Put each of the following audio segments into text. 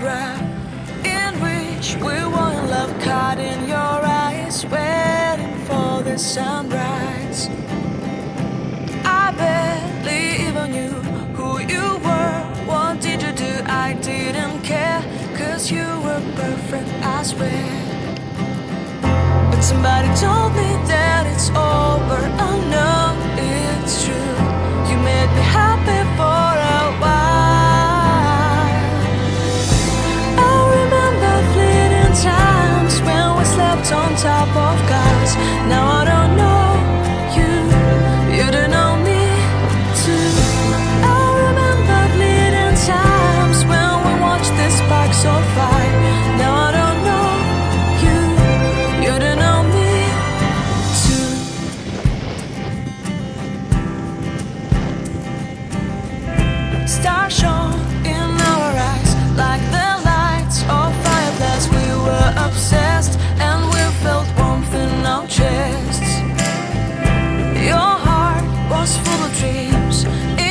photograph in which we were in love, caught in your eyes, waiting for the sunrise. I barely even knew who you were. What did you do? I didn't care, 'cause you were perfect, I swear. But somebody told me that it's over. Oh no, it's true. You made me happy for a while. I remember fleeting times when we slept on top of cars. Now I don't know you, you don't know me too. I remember fleeting times when we watched the sparks of fire. Now I don't know you, you don't know me too. Stars shone in our eyes like the lights of fireflies. We were obsessed and we felt warmth in our chests. Your heart was full of dreams.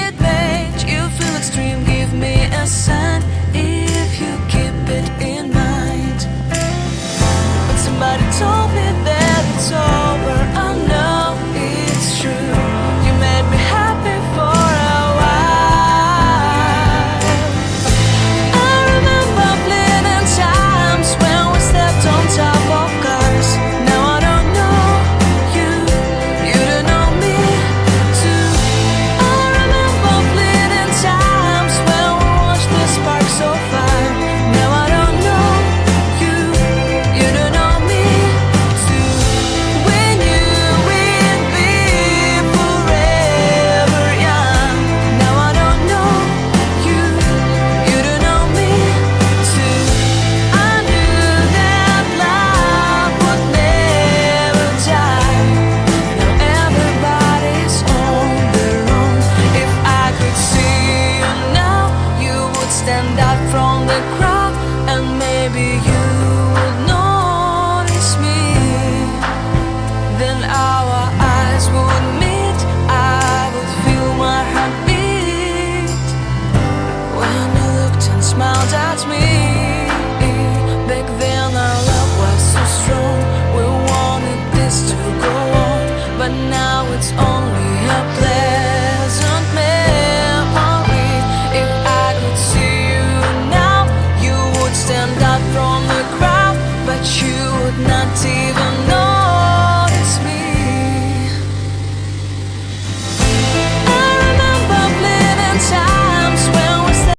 It made you feel extreme. Give me a sign if you keep it in mind. But somebody told me that it's over. I know it's true. You made me happy for a while. I remember fleeting times when we slept on top of cars. Now I don't know you, you don't know me too. I remember fleeting times when we watched the sparks of fire. Now I don't know you, you don't know me too. We knew we'd be forever young. Now I don't know you, you don't know me too. I knew that love would never die. Now everybody's on their own. If I could see you now, you would stand out from the crowd, and maybe you would notice me. Then our eyes would meet. I would feel my heart beat when you looked and smiled at me. Back then our love was so strong. We wanted this to go on, but now it's only a play.